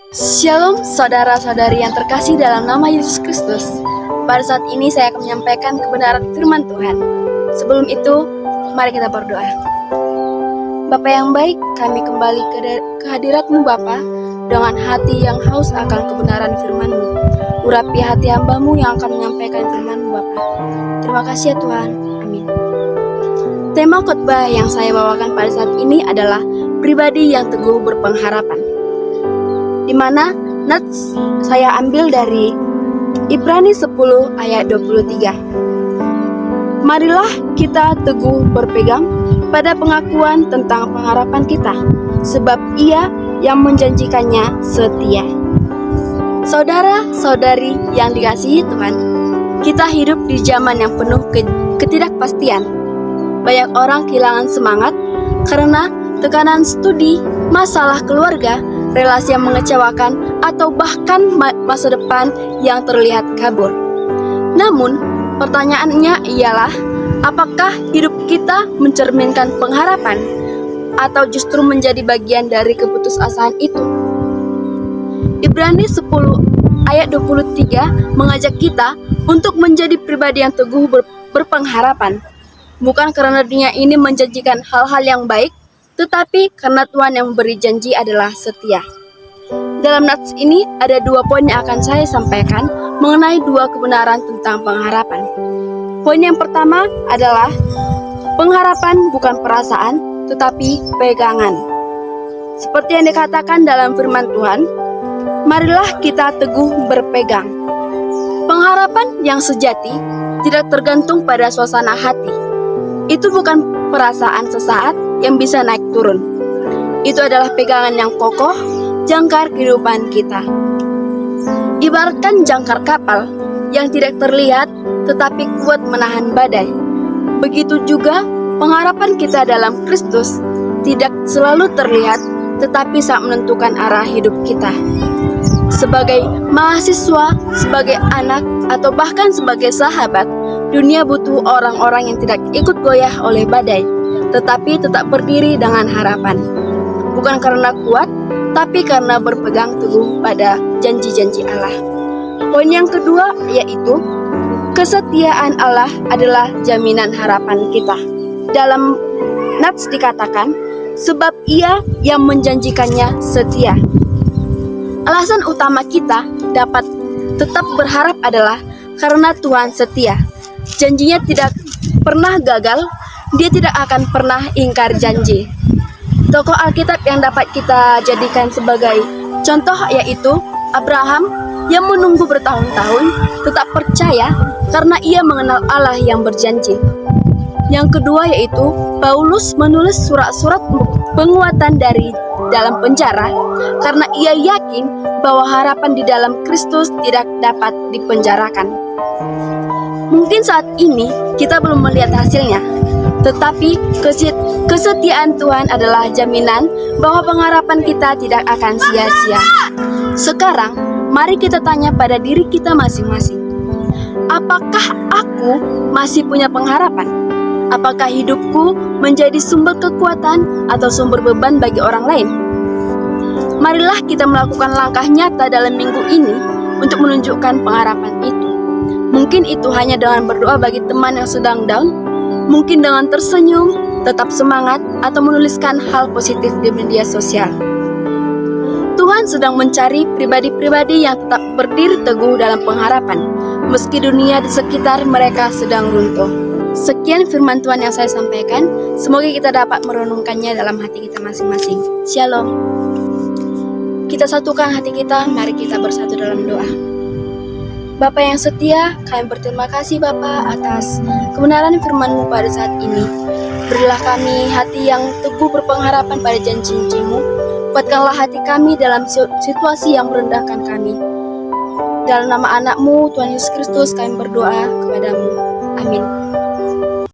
Shalom saudara-saudari yang terkasih dalam nama Yesus Kristus. Pada saat ini saya akan menyampaikan kebenaran firman Tuhan. Sebelum itu, mari kita berdoa. Bapa yang baik, kami kembali ke hadirat-Mu Bapa dengan hati yang haus akan kebenaran firman-Mu. Urapi hati hamba-Mu yang akan menyampaikan firman-Mu Bapa. Terima kasih ya Tuhan. Amin. Tema khotbah yang saya bawakan pada saat ini adalah pribadi yang teguh berpengharapan, di mana nats saya ambil dari Ibrani 10 ayat 23. Marilah kita teguh berpegang pada pengakuan tentang pengharapan kita, sebab Ia yang menjanjikannya setia. Saudara-saudari yang dikasihi Tuhan, kita hidup di zaman yang penuh ketidakpastian. Banyak orang kehilangan semangat karena tekanan studi, masalah keluarga, relasi yang mengecewakan, atau bahkan masa depan yang terlihat kabur. Namun, pertanyaannya ialah, apakah hidup kita mencerminkan pengharapan atau justru menjadi bagian dari keputusasaan itu? Ibrani 10 ayat 23 mengajak kita untuk menjadi pribadi yang teguh berpengharapan, bukan karena dunia ini menjanjikan hal-hal yang baik, tetapi karena Tuhan yang memberi janji adalah setia. Dalam nats ini ada 2 poin yang akan saya sampaikan mengenai 2 kebenaran tentang pengharapan. Poin yang pertama adalah pengharapan bukan perasaan, tetapi pegangan. Seperti yang dikatakan dalam firman Tuhan, marilah kita teguh berpegang. Pengharapan yang sejati tidak tergantung pada suasana hati. Itu bukan perasaan sesaat yang bisa naik turun. Itu adalah pegangan yang kokoh, jangkar kehidupan kita. Ibaratkan jangkar kapal yang tidak terlihat tetapi kuat menahan badai. Begitu juga pengharapan kita dalam Kristus tidak selalu terlihat tetapi sangat menentukan arah hidup kita. Sebagai mahasiswa, sebagai anak, atau bahkan sebagai sahabat, dunia butuh orang-orang yang tidak ikut goyah oleh badai, tetapi tetap berdiri dengan harapan. Bukan karena kuat, tapi karena berpegang teguh pada janji-janji Allah. Poin yang kedua yaitu, kesetiaan Allah adalah jaminan harapan kita. Dalam nats dikatakan, sebab Ia yang menjanjikannya setia. Alasan utama kita dapat tetap berharap adalah karena Tuhan setia. Janjinya tidak pernah gagal, Dia tidak akan pernah ingkar janji. Tokoh Alkitab yang dapat kita jadikan sebagai contoh yaitu Abraham yang menunggu bertahun-tahun tetap percaya karena ia mengenal Allah yang berjanji. Yang kedua yaitu Paulus menulis surat-surat penguatan dari dalam penjara karena ia yakin bahwa harapan di dalam Kristus tidak dapat dipenjarakan. Mungkin saat ini kita belum melihat hasilnya, tetapi kesetiaan Tuhan adalah jaminan bahwa pengharapan kita tidak akan sia-sia. Sekarang, mari kita tanya pada diri kita masing-masing. Apakah aku masih punya pengharapan? Apakah hidupku menjadi sumber kekuatan atau sumber beban bagi orang lain? Marilah kita melakukan langkah nyata dalam minggu ini untuk menunjukkan pengharapan itu. Mungkin itu hanya dengan berdoa bagi teman yang sedang down, mungkin dengan tersenyum, tetap semangat, atau menuliskan hal positif di media sosial. Tuhan sedang mencari pribadi-pribadi yang tetap berdiri teguh dalam pengharapan, meski dunia di sekitar mereka sedang runtuh. Sekian firman Tuhan yang saya sampaikan, semoga kita dapat merenungkannya dalam hati kita masing-masing. Shalom. Kita satukan hati kita, mari kita bersatu dalam doa. Bapa yang setia, kami berterima kasih Bapa atas kebenaran firman-Mu pada saat ini. Berilah kami hati yang teguh berpengharapan pada janji-Mu. Kuatkanlah hati kami dalam situasi yang merendahkan kami. Dalam nama anak-Mu, Tuhan Yesus Kristus, kami berdoa kepadamu. Amin.